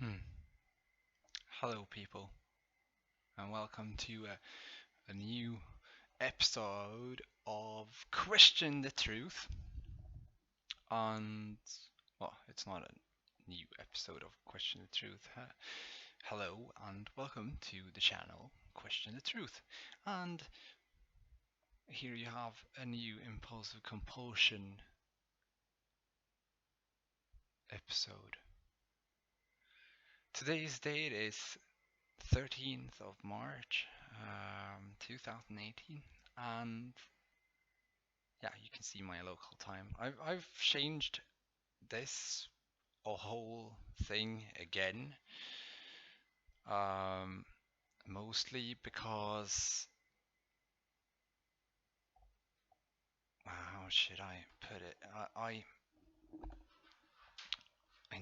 Hmm. Hello, people, and welcome to a new episode of Question the Truth. And, well, it's not a new episode of Question the Truth. Hello, and welcome to the channel Question the Truth. And here you have a new Impulsive Compulsion episode. Today's date is 13th of March, 2018, and yeah, you can see my local time. I've changed this a whole thing again, um, mostly because how should I put it? I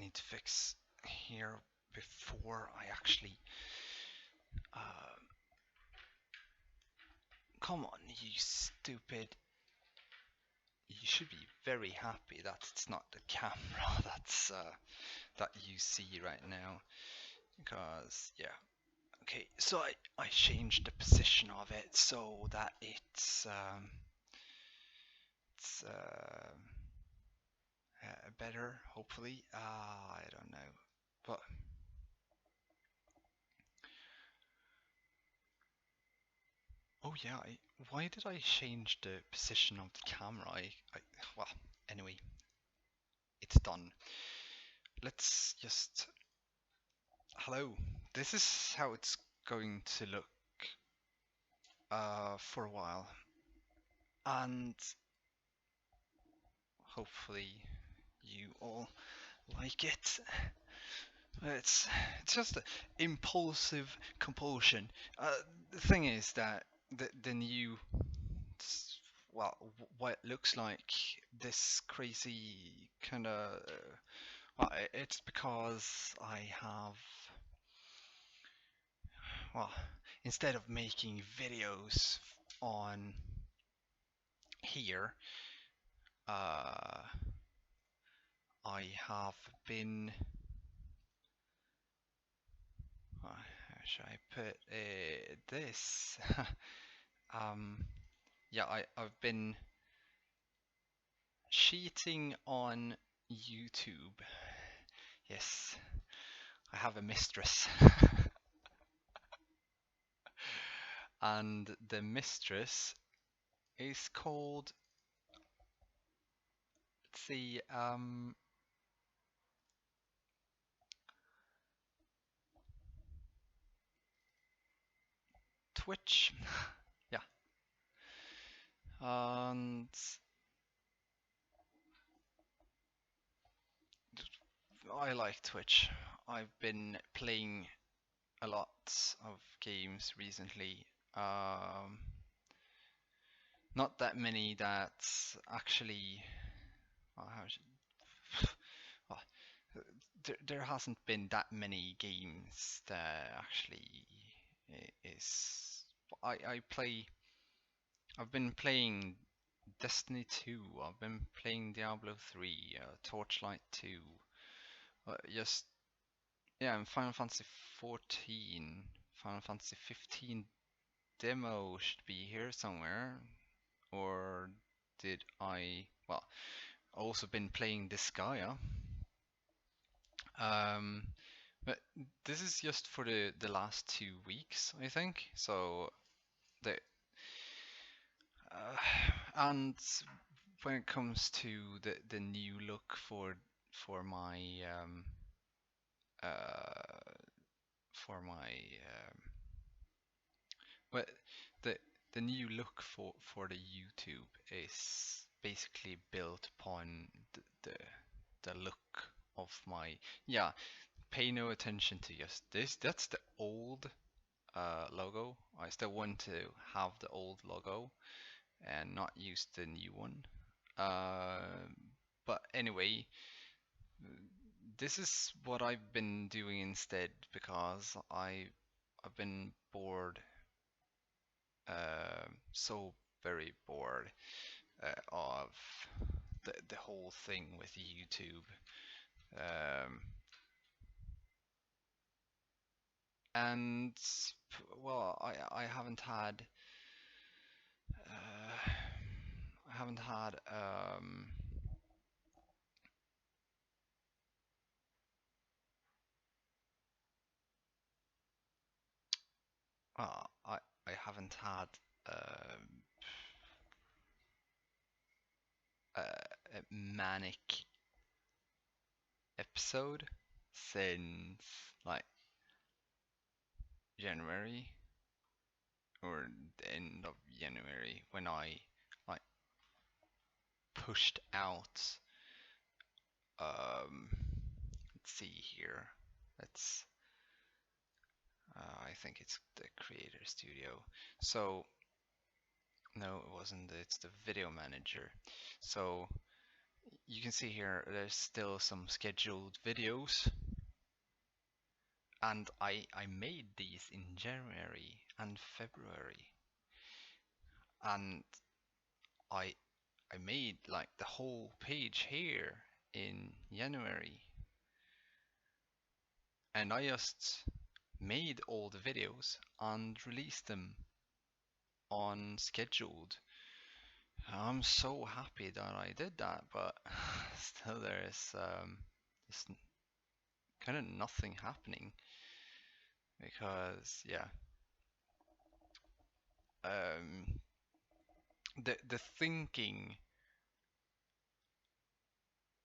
need to fix here before I actually. Uh, Come on, you stupid! You should be very happy that it's not the camera that you see right now, because yeah. Okay, so I changed the position of it so that it's better, hopefully. I don't know, but oh yeah, why did I change the position of the camera? Well, anyway, it's done. Let's just hello. This is how it's going to look for a while, and hopefully you all like it. It's just impulsive compulsion. The thing is that the new, well, what it looks like, this crazy kind of, well, it's because I have, well, instead of making videos on here, uh, I have been, how should I put this? um, yeah, I've been cheating on YouTube. Yes, I have a mistress. And the mistress is called, let's see, Twitch. Yeah. And I like Twitch. I've been playing a lot of games recently. Um, Not that many that actually. Well, well, there hasn't been that many games that actually is. I play. I've been playing Destiny 2. I've been playing Diablo 3, Torchlight 2. Just yeah, and Final Fantasy 14, Final Fantasy 15 demo should be here somewhere. Or did I? Well, also been playing Disgaea. Um, but this is just for the last 2 weeks, I think. So the and when it comes to the new look for my uh for my but the the new look for the YouTube is basically built upon the look of my, yeah, pay no attention to just this. That's the old logo. I still want to have the old logo and not use the new one. Uh, but anyway, this is what I've been doing instead because I've been bored, so very bored of the whole thing with YouTube. Um, And well, I haven't had I haven't had I haven't had um, a manic episode since like January or the end of January when I like pushed out um let's see here. Let's I think it's the Creator Studio. So no, it wasn't. It's the Video Manager. So you can see here there's still some scheduled videos, and I made these in January and February, and I I made like the whole page here in January, and I just made all the videos and released them on scheduled. I'm so happy that I did that, but still there's kind of nothing happening because yeah, um, the thinking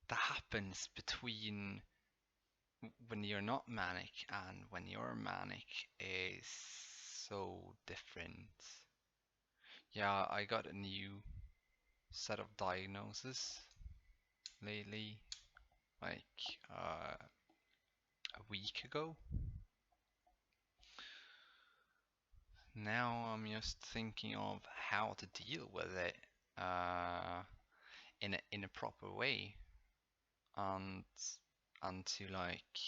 that happens between when you're not manic and when you're manic is so different. Yeah, I got a new set of diagnoses lately, like a week ago. Now I'm just thinking of how to deal with it in a proper way, and to like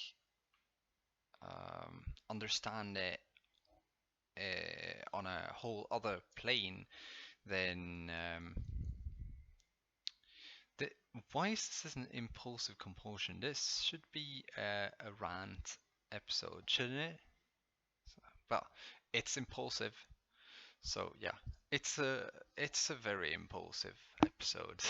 understand it on a whole other plane than the, why is this an impulsive compulsion? This should be a rant episode, shouldn't it? Well, it's impulsive, so yeah, it's a very impulsive episode.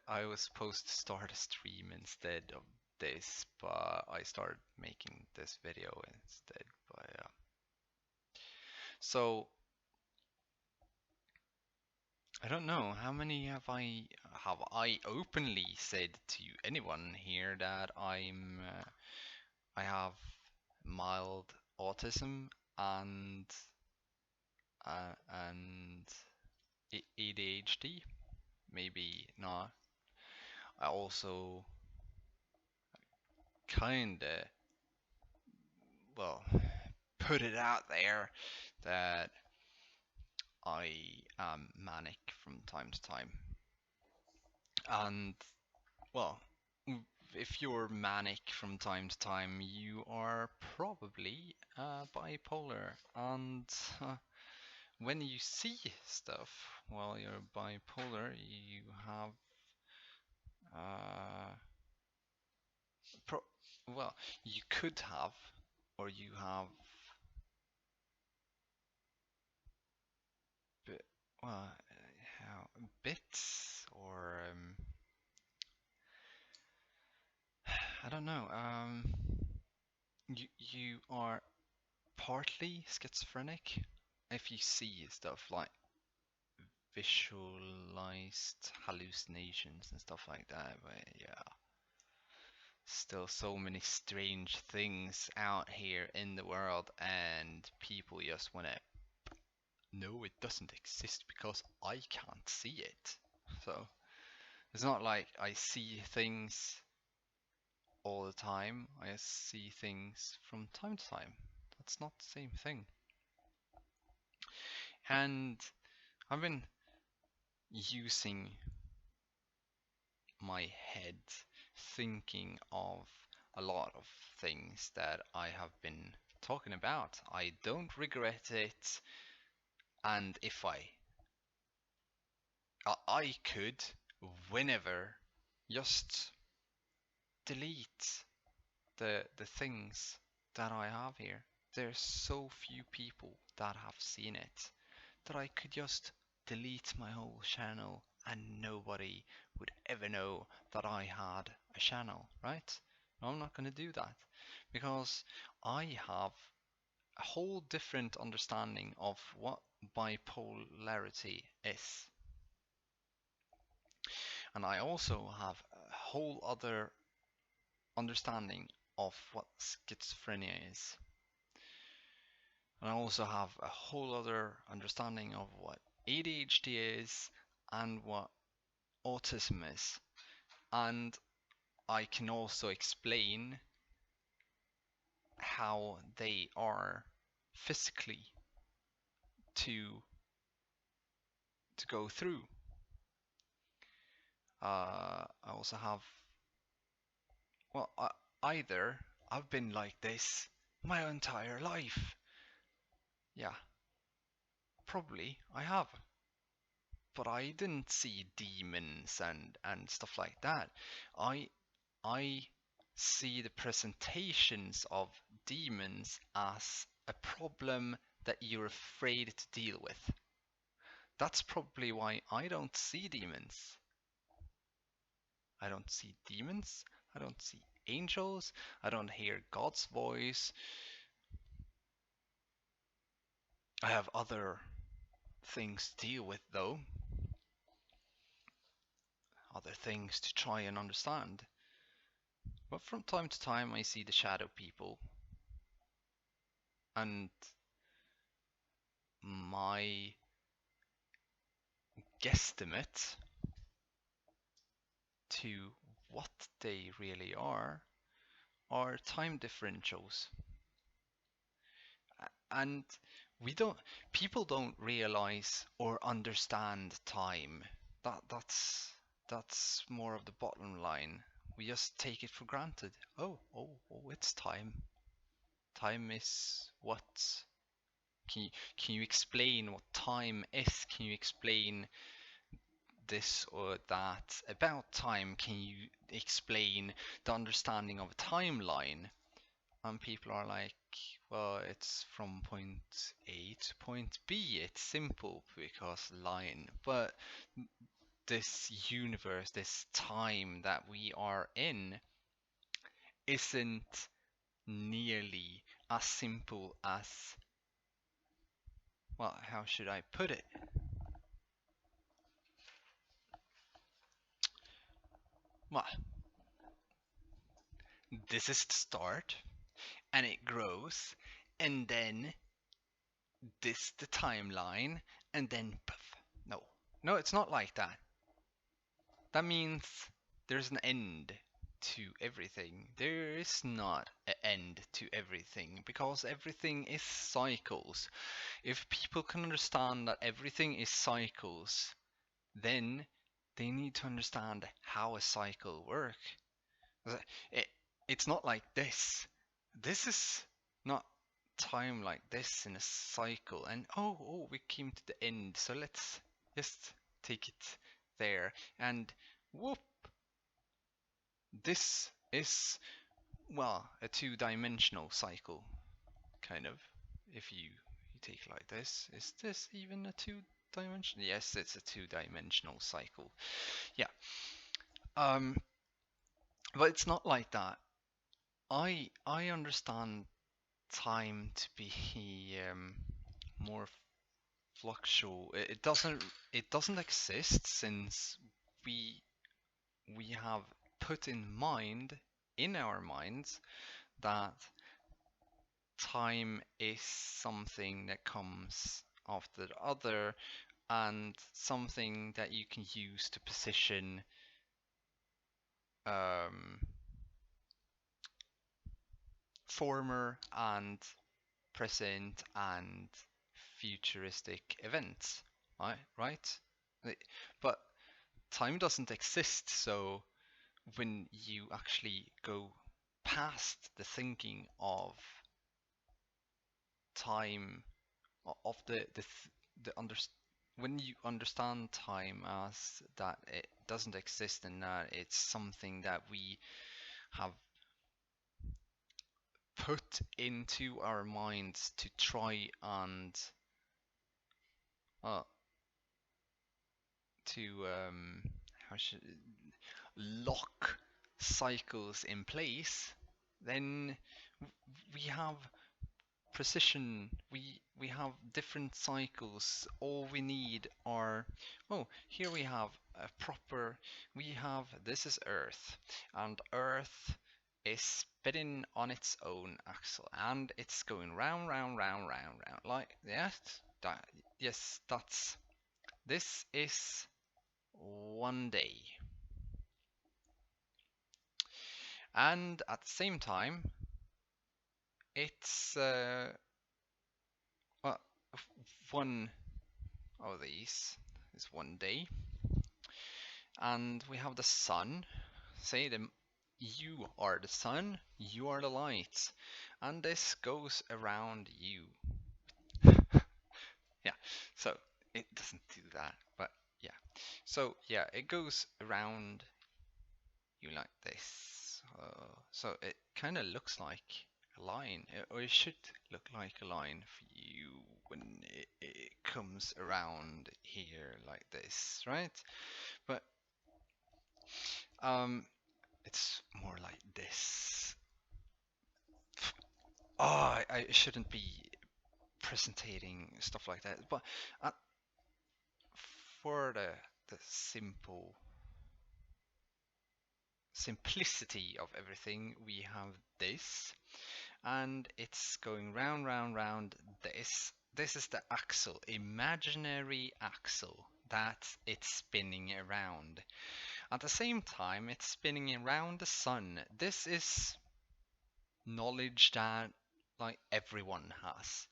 I was supposed to start a stream instead of this, but I started making this video instead. But yeah. So I don't know how many have I openly said to anyone here that I have mild autism and and ADHD. Maybe not. I also kinda well put it out there that I am manic from time to time. And well, if you're manic from time to time, you are probably bipolar. And when you see stuff while you're bipolar, you have uh, pro well, you could have, or you have, bit, well, how bits, or I don't know. You are partly schizophrenic if you see stuff like visualized hallucinations and stuff like that. But yeah, still so many strange things out here in the world, and people just want to no, it doesn't exist because I can't see it. So it's not like I see things all the time. I just see things from time to time. That's not the same thing. And I've been using my head thinking of a lot of things that I have been talking about. I don't regret it, and if I could whenever just delete the things that I have here. There's so few people that have seen it that I could just delete my whole channel and nobody would ever know that I had a channel, right? No, I'm not going to do that because I have a whole different understanding of what bipolarity is. And I also have a whole other understanding of what schizophrenia is. And I also have a whole other understanding of what ADHD is and what autism is. And I can also explain how they are physically to go through. I also have, well, either I've been like this my entire life. Yeah, probably I have. But I didn't see demons and stuff like that. I I see the presentations of demons as a problem that you're afraid to deal with. That's probably why I don't see demons. I don't see demons. I don't see angels. I don't hear God's voice. I have other things to deal with, though. Other things to try and understand. But from time to time, I see the shadow people. And my guesstimate to what they really are time differentials. And people don't realize or understand time. That's more of the bottom line. We just take it for granted. Oh, it's time. Time is what? Can you explain what time is? Can you explain this or that about time? Can you explain the understanding of a timeline? And people are like, well, it's from point A to point B. It's simple because line. But this universe, this time that we are in, isn't nearly as simple as, well, how should I put it? Well, this is the start, and it grows, and then this the timeline, and then poof. No, it's not like that. That means there's an end to everything. There is not an end to everything because everything is cycles. If people can understand that everything is cycles, then they need to understand how a cycle works. It, it's not like this. This is not time like this in a cycle. And oh, we came to the end, so let's just take it there. And whoop, this is, well, a two-dimensional cycle, kind of. If you take it like this, is this even a two-dimensional? Yes, it's a two-dimensional cycle. Yeah. But it's not like that. I understand time to be more fluctual. It doesn't exist since we we have put in our minds that time is something that comes after the other and something that you can use to position um, former and present and futuristic events, right? But time doesn't exist, so when you actually go past the thinking of time, of the under when you understand time as that it doesn't exist and that it's something that we have put into our minds to try and to how should lock cycles in place, then we have precision. We have different cycles. All we need are, oh, here we have a proper, we have, this is Earth, and Earth is spinning on its own axle, and it's going round, round, round, round, round, like that. Yes, that's, this is one day. And at the same time, it's well, one of these is one day, and we have the sun. Say them, you are the sun, you are the light, and this goes around you. Yeah, so it doesn't do that, but yeah. So yeah, it goes around you like this. So it kind of looks like a line, or it should look like a line for you when it comes around here like this, right? But it's more like this. Oh, I shouldn't be presenting stuff like that, but uh, for the simplicity of everything, we have this, and it's going round, round, round this. This is the axle, imaginary axle that it's spinning around. At the same time, it's spinning around the sun. This is knowledge that like everyone has.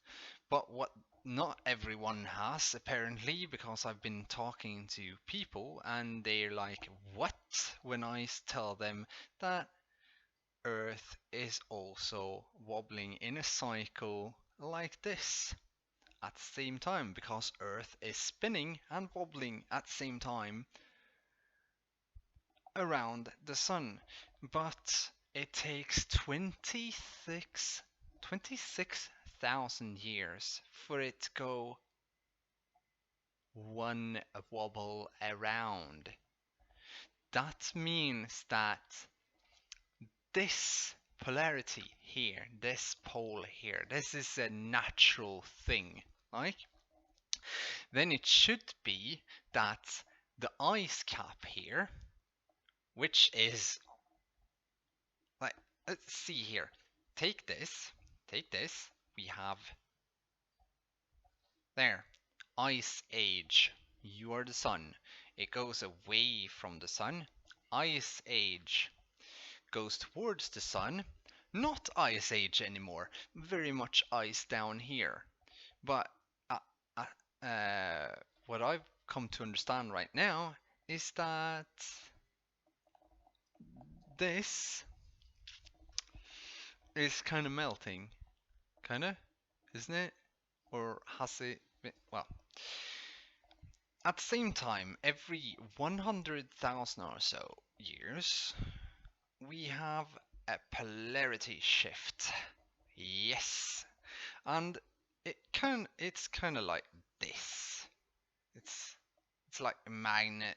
But what not everyone has, apparently, because I've been talking to people and they're like, what? When I tell them that Earth is also wobbling in a cycle like this at the same time, because Earth is spinning and wobbling at the same time around the sun. But it takes 26,000 years for it to go one wobble around. That means that this polarity here, this pole here, this is a natural thing. Like, then it should be that the ice cap here, which is like, let's see here. Take this, we have there, ice age. You are the sun. It goes away from the sun. Ice age goes towards the sun. Not ice age anymore. Very much ice down here. But uh, what I've come to understand right now is that this is kind of melting. Kind of, isn't it? Or has it been, well, at the same time, every 100,000 or so years, we have a polarity shift. Yes. And it's kind of like this. It's like a magnet,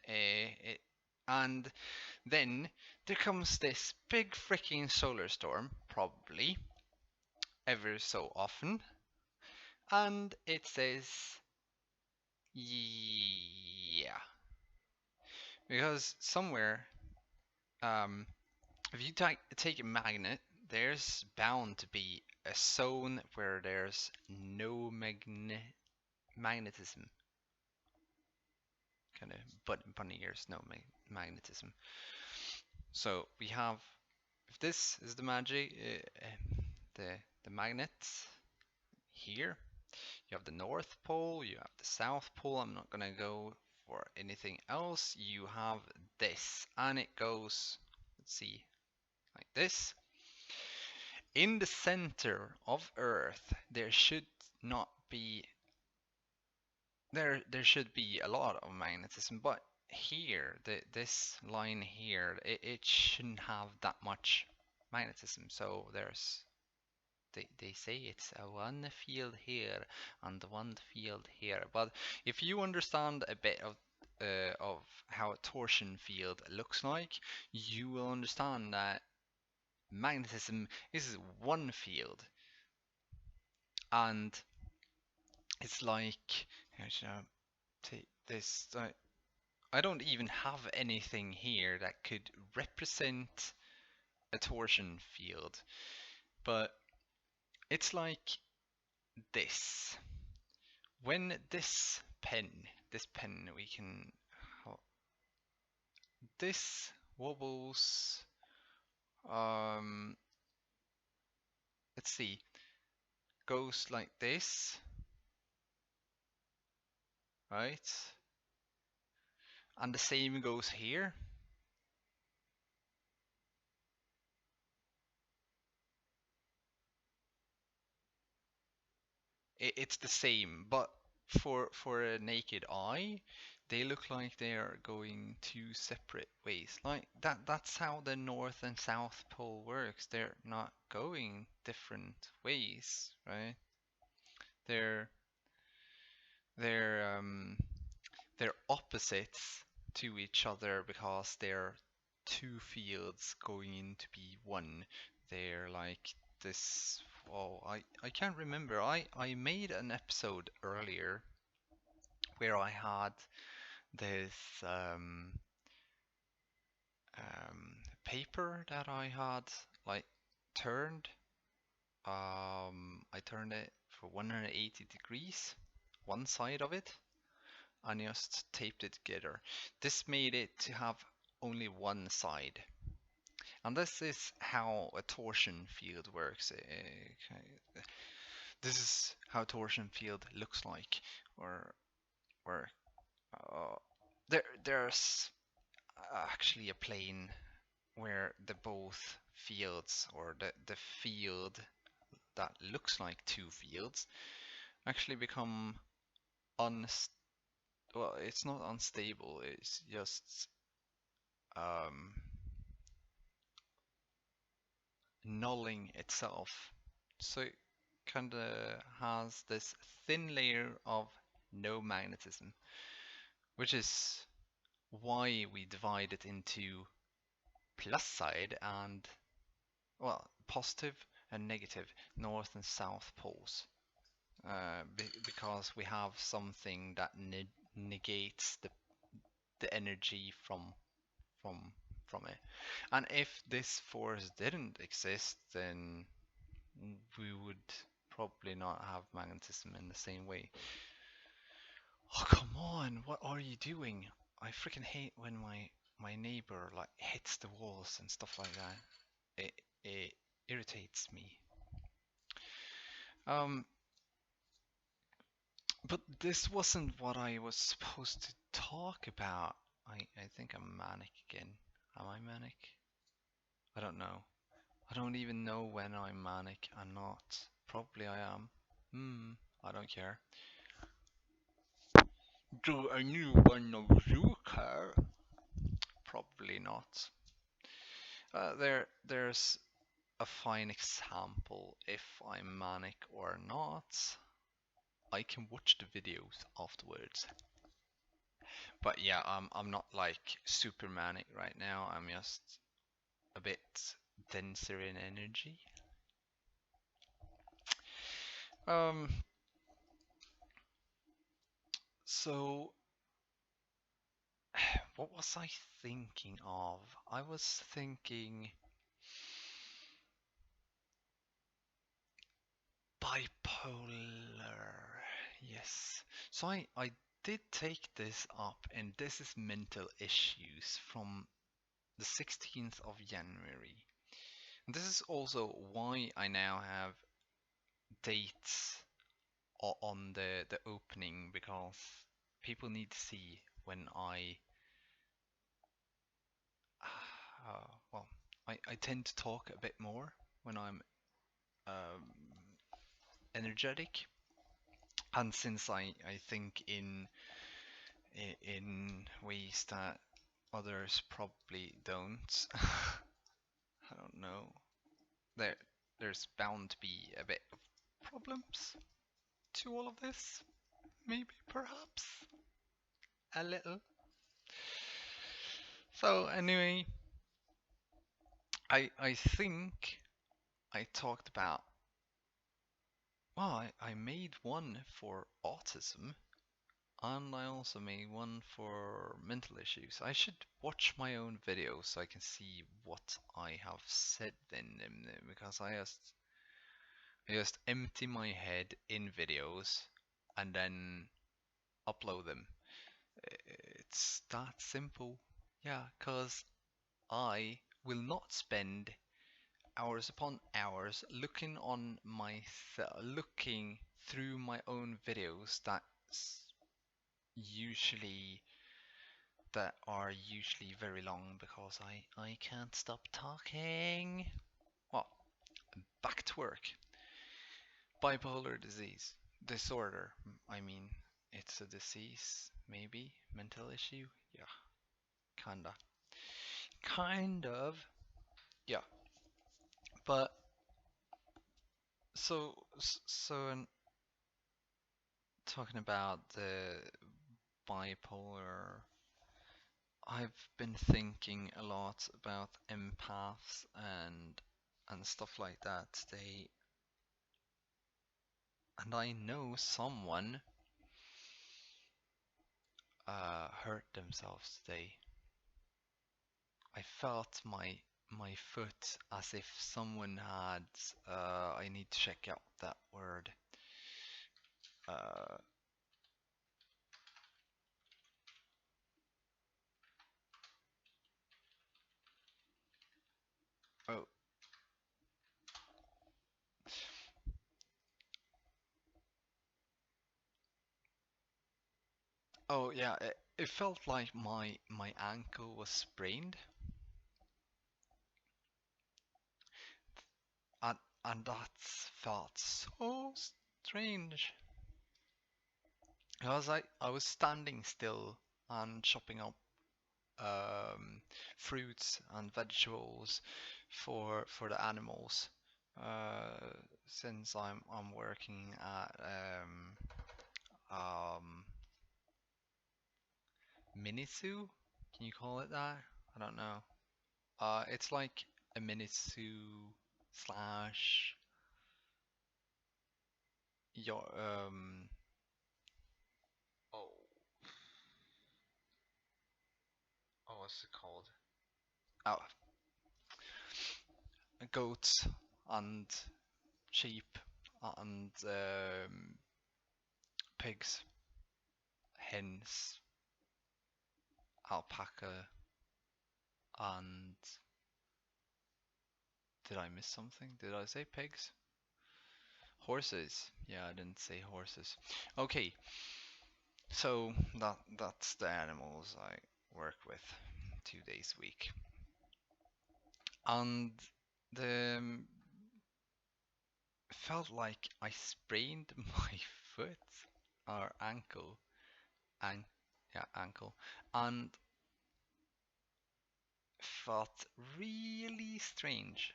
and then there comes this big freaking solar storm, probably ever so often, and it says, yeah, because somewhere, if you take a magnet, there's bound to be a zone where there's no magnetism. Kind of bunny ears, no magnetism. So we have, if this is the magic, the magnet here, you have the North Pole, you have the South Pole. I'm not gonna go for anything else. You have this, and it goes, let's see, like this. In the center of Earth, there should not be, there should be a lot of magnetism, but here, this line here, it shouldn't have that much magnetism. So there's they say it's a one field here and one field here. But if you understand a bit of how a torsion field looks like, you will understand that magnetism is one field, and it's like, how should I take this? I don't even have anything here that could represent a torsion field, but it's like this. When this pen, we can, this wobbles, um, let's see, goes like this, right? And the same goes here. It's the same, but for a naked eye, they look like they are going two separate ways. Like that's how the North and South Pole works. They're not going different ways, right? They're they're um they're opposites to each other because they're two fields going into be one. They're like this. Oh, I can't remember. I made an episode earlier where I had this paper that I had like turned. I turned it for 180 degrees, one side of it, and just taped it together. This made it to have only one side. And this is how a torsion field works. This is how a torsion field looks like, or uh, there's actually a plane where the both fields, or the field that looks like two fields, actually become well, it's not unstable, it's just um, nulling itself. So it kind of has this thin layer of no magnetism, which is why we divide it into plus side and, well, positive and negative, north and south poles, because we have something that negates the energy from from it. And if this force didn't exist, then we would probably not have magnetism in the same way. Oh, come on, what are you doing? I freaking hate when my neighbor like hits the walls and stuff like that. It irritates me. Um, but this wasn't what I was supposed to talk about. I think I'm manic again. Am I manic? I don't know. I don't even know when I'm manic and not. Probably I am. I don't care. Do anyone know you care? Probably not. There's a fine example if I'm manic or not. I can watch the videos afterwards. But yeah, I'm not like super manic right now. I'm just a bit denser in energy. Um, so what was I thinking of? I was thinking bipolar. Yes. So I did take this up, and this is mental issues from the 16th of January. And this is also why I now have dates on the opening, because people need to see when well, I tend to talk a bit more when I'm um, energetic, and since I think in ways that others probably don't. I don't know. There there's bound to be a bit of problems to all of this. Maybe, perhaps, a little. So anyway, I think I talked about. Well, I made one for autism, and I also made one for mental issues. I should watch my own videos so I can see what I have said in them, because I just empty my head in videos and then upload them. It's that simple. Yeah, because I will not spend hours upon hours looking through my own videos usually that are usually very long because I can't stop talking. Well, back to work. Bipolar disorder. I mean, it's a disease, maybe mental issue. Yeah, kind of. Yeah, but so talking about the bipolar, I've been thinking a lot about empaths and stuff like that today, and I know someone hurt themselves today. I felt my foot as if someone had. I need to check out that word. Uh, oh, oh yeah. It felt like my ankle was sprained, and that felt so strange. Because I was standing still and chopping up fruits and vegetables for the animals. Since I'm working at um, mini zoo, can you call it that? I don't know. It's like a mini zoo slash your oh what's it called? Oh, goats and sheep and pigs, hens, alpaca, and did I miss something? Did I say pigs? Horses. Yeah, I didn't say horses. Okay, so that's the animals I work with 2 days a week. And the felt like I sprained my foot or ankle, an yeah, ankle, and felt really strange.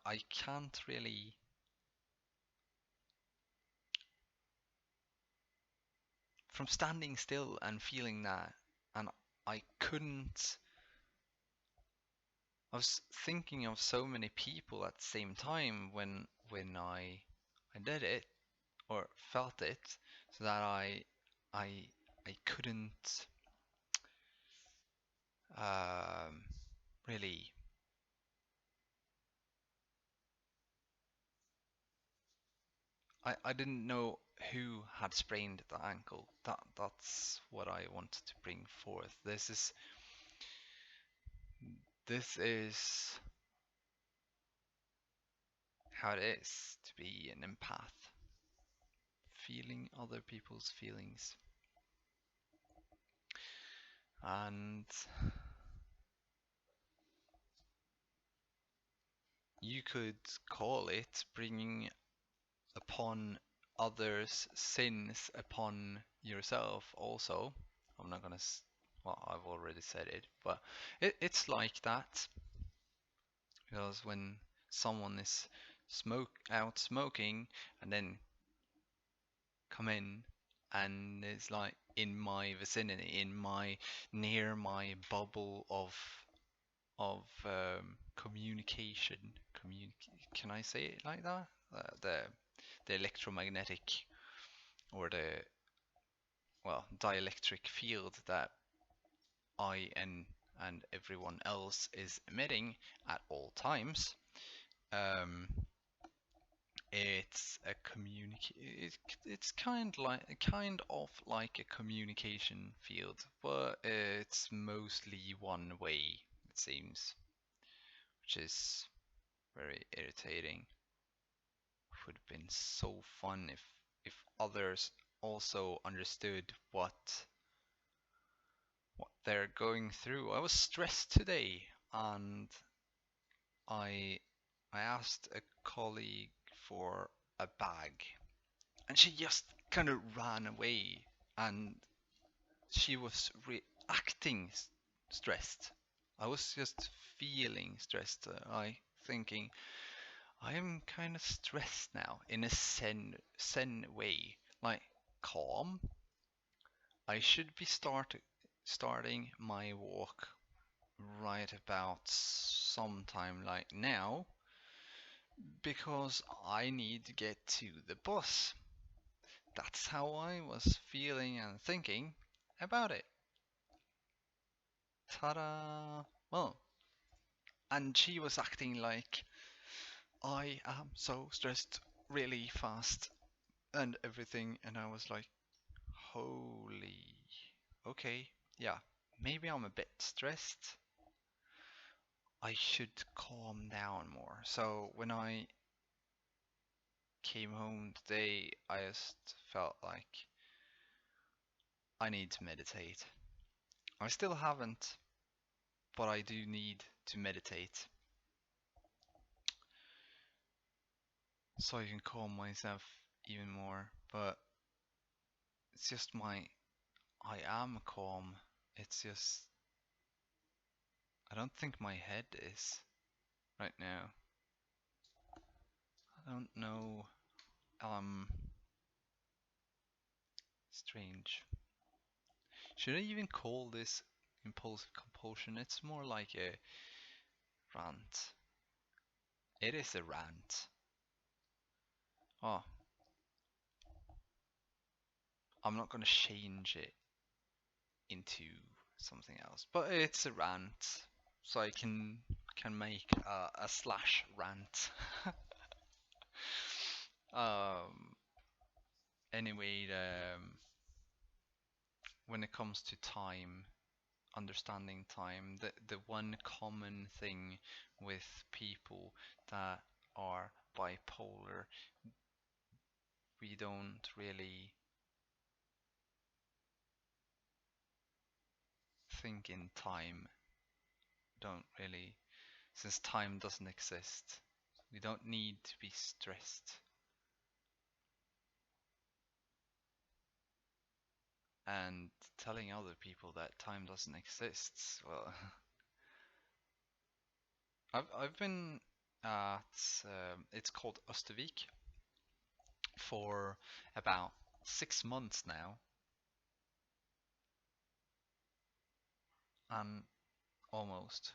I can't really, from standing still and feeling that, and I couldn't. I was thinking of so many people at the same time when I did it or felt it, so that I I couldn't um, really. I didn't know who had sprained the ankle. That's what I wanted to bring forth. This is how it is to be an empath, feeling other people's feelings. And you could call it bringing upon others sins upon yourself also. I'm not gonna, well, I've already said it, but it's like that, because when someone is out smoking and then come in and it's like in my vicinity, in my near my bubble of communication. Can I say it like that? The electromagnetic or the dielectric field that I and everyone else is emitting at all times. Um, it's a it's kind of like a communication field, but it's mostly one way, it seems, which is very irritating. Would have been so fun if others also understood what they're going through. I was stressed today, and I I asked a colleague for a bag, and she just kind of ran away, and she was reacting stressed. I was just feeling stressed. I thinking I am kind of stressed now in a zen way, like calm. I should be starting my walk right about sometime like now because I need to get to the bus. That's how I was feeling and thinking about it. Ta-da! Well, and she was acting like I am so stressed really fast and everything, and I was like, holy, okay, yeah, maybe I'm a bit stressed. I should calm down more. So when I came home today, I just felt like I need to meditate. I still haven't, but I do need to meditate so I can calm myself even more. But it's just I am calm. It's just, I don't think my head is right now. I don't know. Strange. Should I even call this impulsive compulsion? It's more like a rant. It is a rant. Oh, I'm not gonna change it into something else, but it's a rant, so I can make a slash rant. um. Anyway, when it comes to time, understanding time, the one common thing with people that are bipolar, we don't really think in time, don't really, since time doesn't exist. We don't need to be stressed. And telling other people that time doesn't exist, well, I've been at it's called Östervik for about 6 months now, and almost,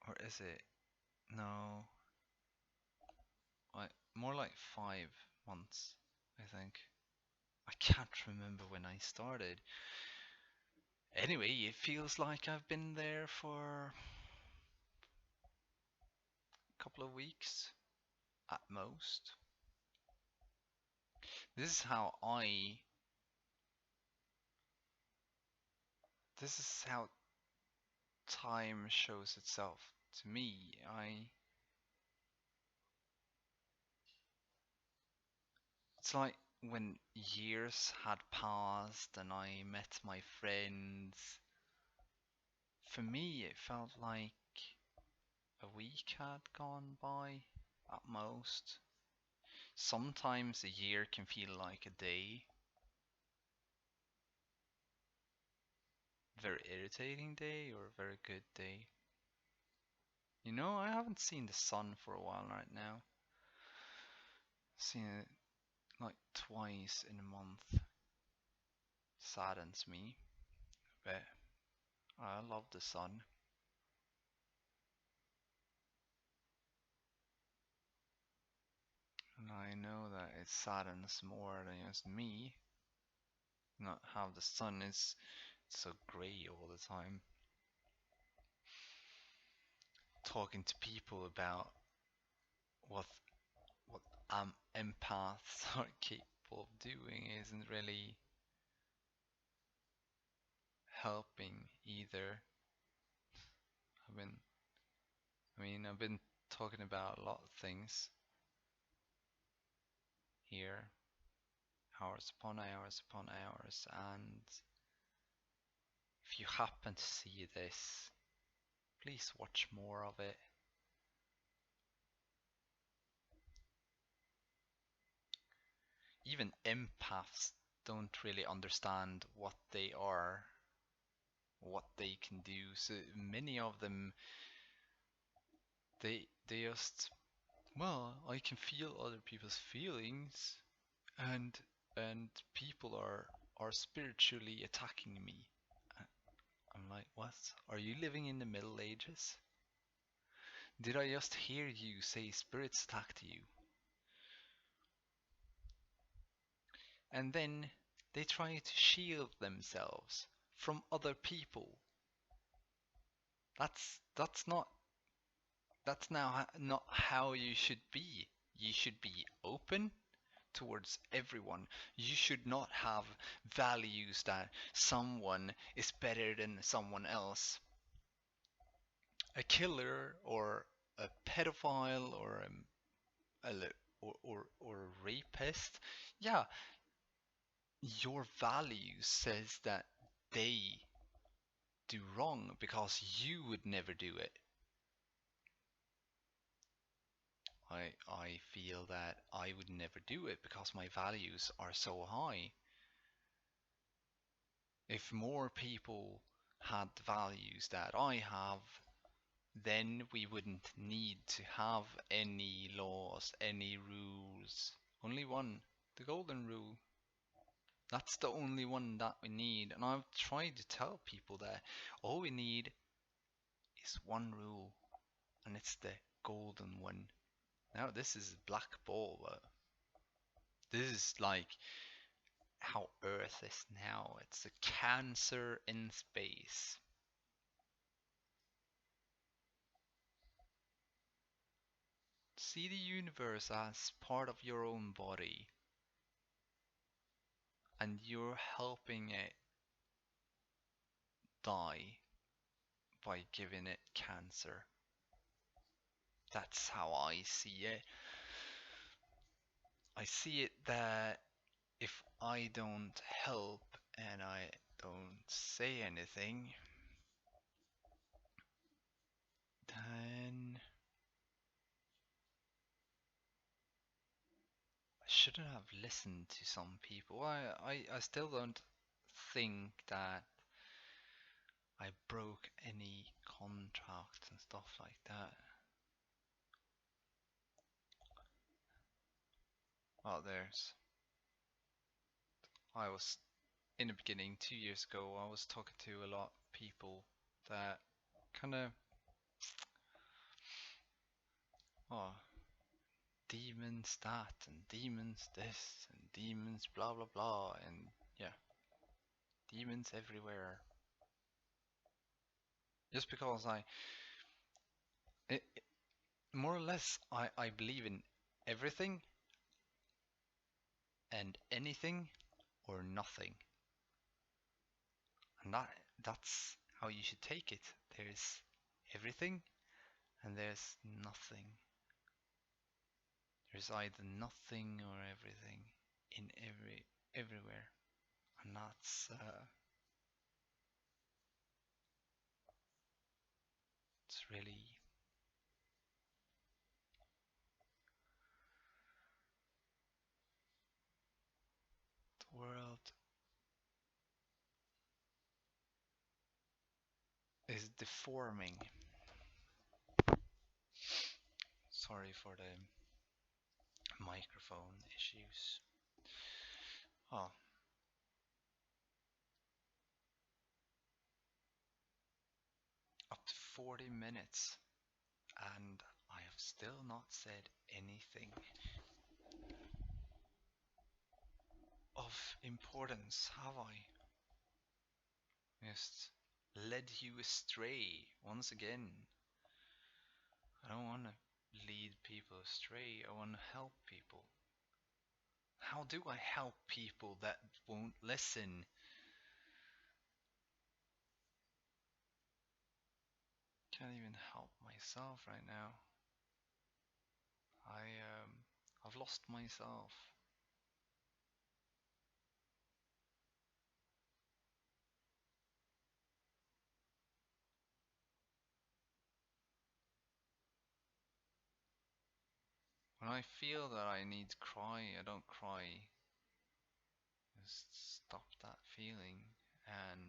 or is it? No, like more like 5 months, I think. I can't remember when I started. Anyway, it feels like I've been there for a couple of weeks at most. This is how I. This is how time shows itself to me. It's like when years had passed and I met my friends. For me, it felt like a week had gone by at most. Sometimes a year can feel like a day. Very irritating day or a very good day. You know, I haven't seen the sun for a while right now. Seen it like twice in a month. Saddens me, but I love the sun. And I know that it saddens more than just me, not how the sun is so grey all the time. Talking to people about what what empaths are capable of doing isn't really helping either. I've been, I've been talking about a lot of things here, hours upon hours upon hours, and if you happen to see this, please watch more of it. Even empaths don't really understand what they are, what they can do. So many of them, they just, well, I can feel other people's feelings, and people are spiritually attacking me. I'm like, what? Are you living in the Middle Ages? Did I just hear you say spirits attacked you? And then they try to shield themselves from other people. That's not that's now not how you should be. You should be open towards everyone. You should not have values that someone is better than someone else. A killer or a pedophile or or a rapist, yeah, your value says that they do wrong because you would never do it. I feel that I would never do it because my values are so high. If more people had the values that I have, then we wouldn't need to have any laws, any rules. Only one, the golden rule. That's the only one that we need. And I've tried to tell people that all we need is one rule, and it's the golden one. Now this is black ball, but this is like how Earth is now. It's a cancer in space. See the universe as part of your own body, and you're helping it die by giving it cancer. That's how I see it. I see it that if I don't help and I don't say anything, then I shouldn't have listened to some people. I still don't think that I broke any contracts and stuff like that. Well, I was, in the beginning, 2 years ago, I was talking to a lot of people that kind of, oh, demons that, and demons this, and demons blah blah blah, and yeah, demons everywhere. Just because it, more or less, I believe in everything and anything or nothing. And that's how you should take it. There's everything and there's nothing. There's either nothing or everything in everywhere. And that's it's really the world is deforming. Sorry for the microphone issues. Oh, up to 40 minutes, and I have still not said anything of importance, have I? Just led you astray once again. I don't want to lead people astray, I want to help people. How do I help people that won't listen? Can't even help myself right now. I've lost myself. When I feel that I need to cry, I don't cry. Just stop that feeling, and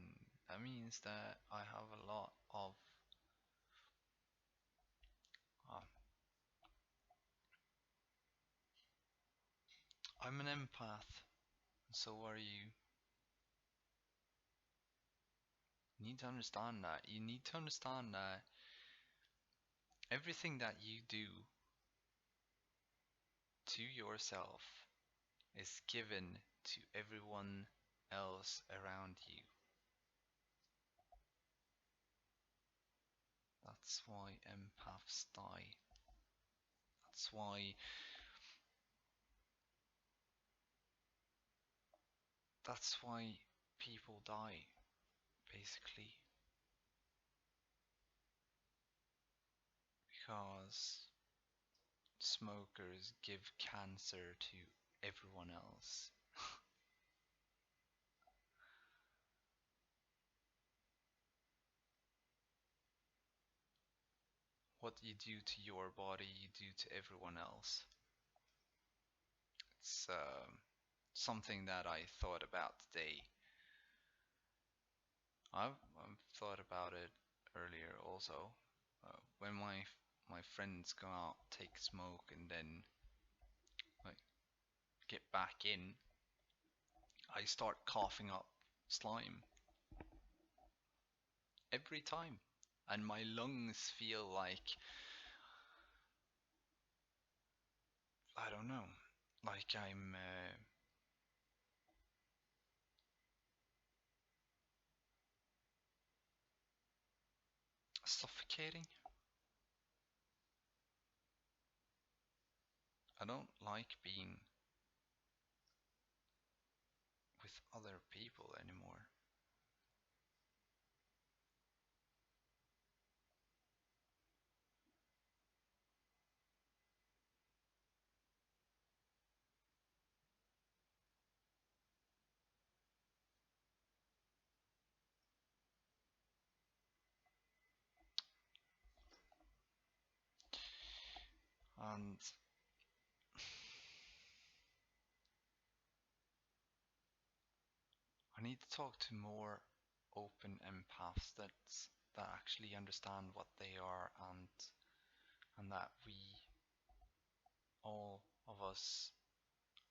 that means that I have a lot of uh, I'm an empath, so are you. You need to understand that. You need to understand that everything that you do to yourself is given to everyone else around you. That's why empaths die. That's why people die, basically. Because smokers give cancer to everyone else. What you do to your body, you do to everyone else. It's something that I thought about today. I've thought about it earlier also. When my friends go out, take smoke, and then like get back in, I start coughing up slime every time, and my lungs feel like, I don't know, like I'm suffocating. I don't like being with other people anymore. And I need to talk to more open empaths that actually understand what they are, and that we, all of us,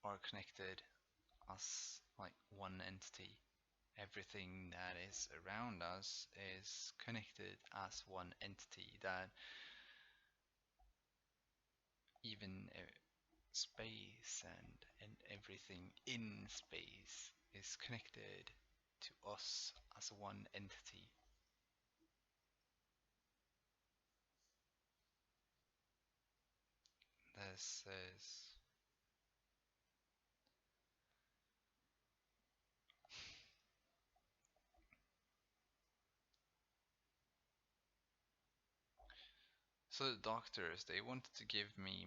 are connected as like one entity. Everything that is around us is connected as one entity, that even space and everything in space is connected to us as one entity. This is so the doctors, they wanted to give me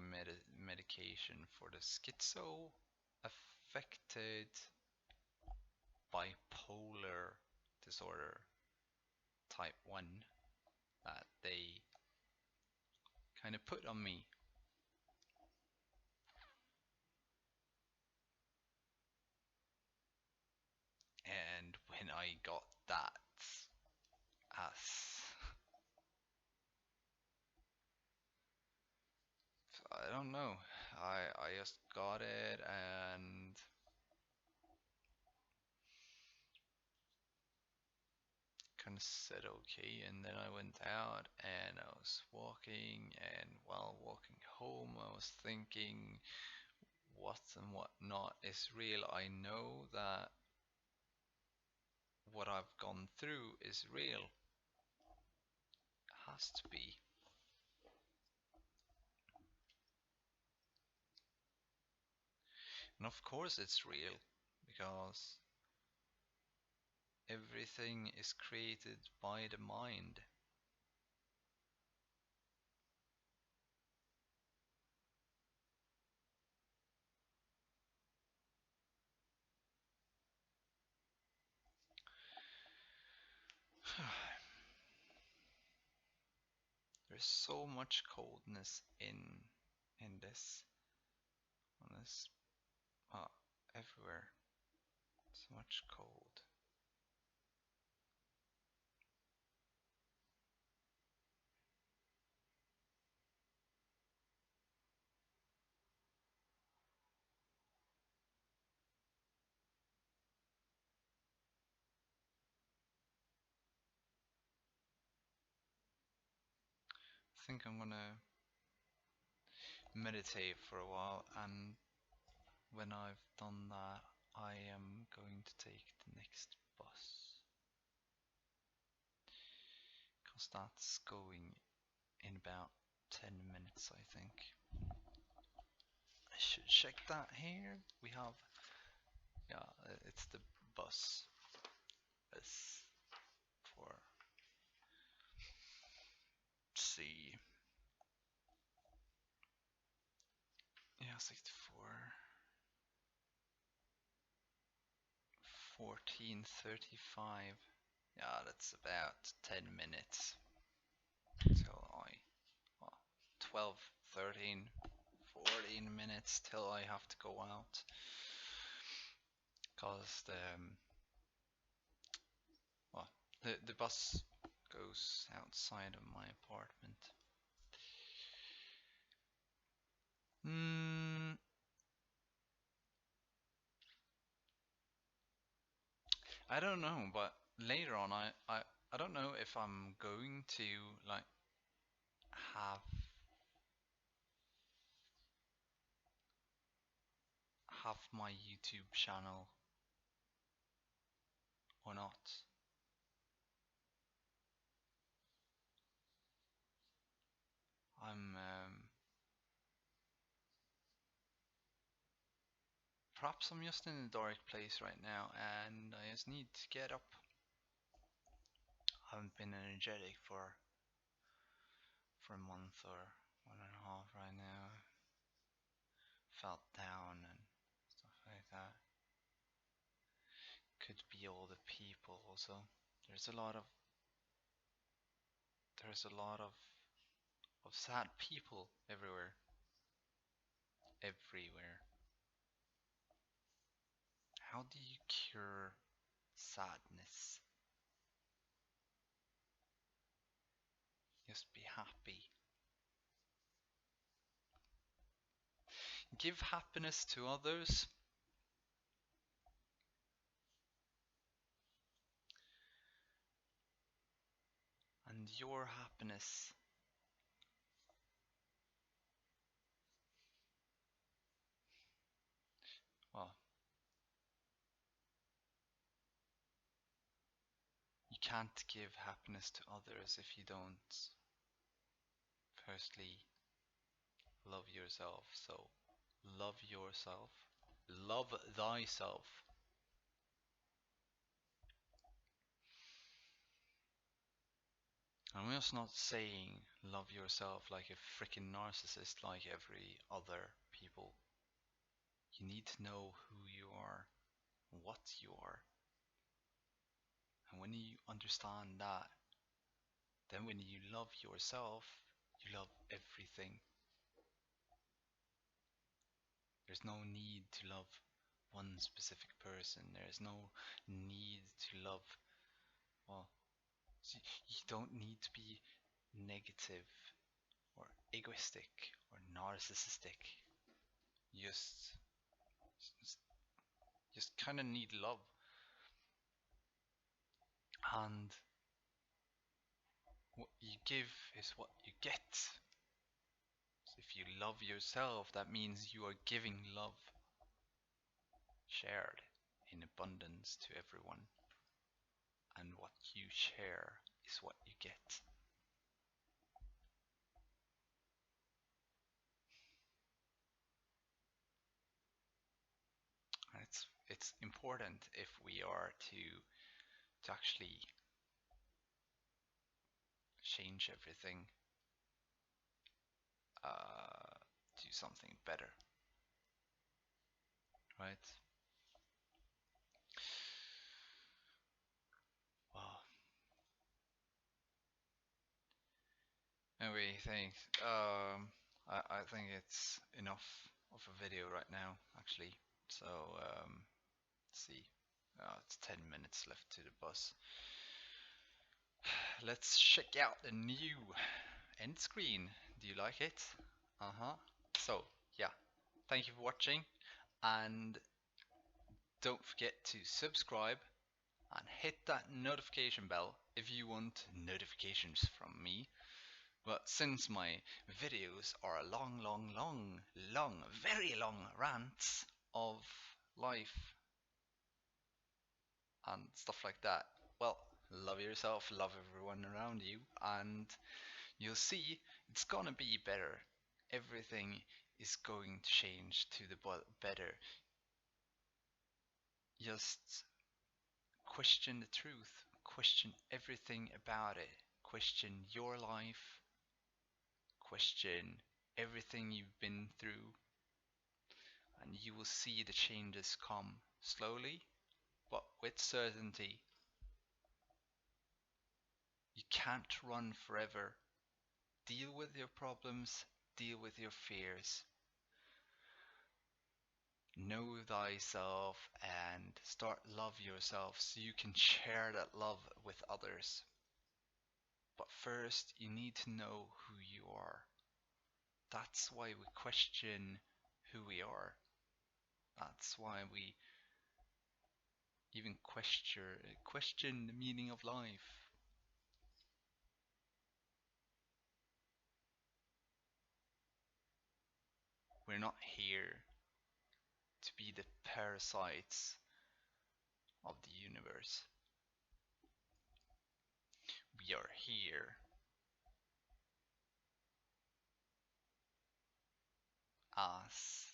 medication for the schizo affected bipolar disorder type 1 that they kind of put on me. And when I got that as don't know. I just got it and kind of said okay, and then I went out and I was walking, and while walking home I was thinking what and what not is real. I know that what I've gone through is real. Has to be. And of course it's real, because everything is created by the mind. There's so much coldness in this, on this, everywhere. So much cold. I think I'm gonna meditate for a while, and when I've done that, I am going to take the next bus, because that's going in about 10 minutes, I think. I should check that here. We have, yeah, it's the bus. It's for, let's see, yeah, 64, 14:35. Yeah, that's about 10 minutes till well, 12, 13, 14 minutes till I have to go out. Because well, the bus goes outside of my apartment. I don't know, but later on, I don't know if I'm going to like have have my YouTube channel or not. Perhaps I'm just in a dark place right now, and I just need to get up. I haven't been energetic for a month or 1.5 right now. Felt down and stuff like that. Could be all the people also. There's a lot of there's a lot of sad people everywhere. Everywhere. How do you cure sadness? Just be happy. Give happiness to others, and your happiness, well, you can't give happiness to others if you don't firstly love yourself. So love yourself. Love thyself. I'm just not saying love yourself like a freaking narcissist like every other people. You need to know who you are, what you are. And when you understand that, then when you love yourself, you love everything. There's no need to love one specific person. There's no need to love, well, you don't need to be negative or egoistic or narcissistic. You just kind of need love. And what you give is what you get. So if you love yourself, that means you are giving love shared in abundance to everyone. And what you share is what you get. And it's important if we are to actually change everything, do something better, right? Well, anyway, thanks. I think it's enough of a video right now, actually. So, let's see. It's 10 minutes left to the bus. Let's check out the new end screen. Do you like it? Uh-huh. So, yeah. Thank you for watching, and don't forget to subscribe and hit that notification bell if you want notifications from me. But since my videos are long, very long rants of life and stuff like that, well, love yourself, love everyone around you, and you'll see it's gonna be better. Everything is going to change to the better. Just question the truth, question everything about it, question your life, question everything you've been through, and you will see the changes come slowly but with certainty. You can't run forever. Deal with your problems, deal with your fears. Know thyself and start love yourself so you can share that love with others. But first, you need to know who you are. That's why we question who we are. That's why we even question the meaning of life. We're not here to be the parasites of the universe. We are here as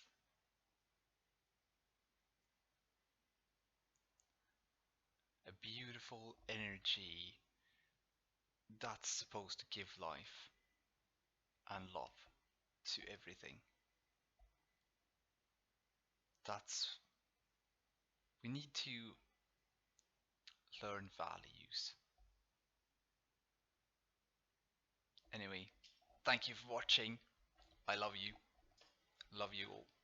a beautiful energy that's supposed to give life and love to everything. That's we need to learn values. Anyway, thank you for watching. I love you. Love you all.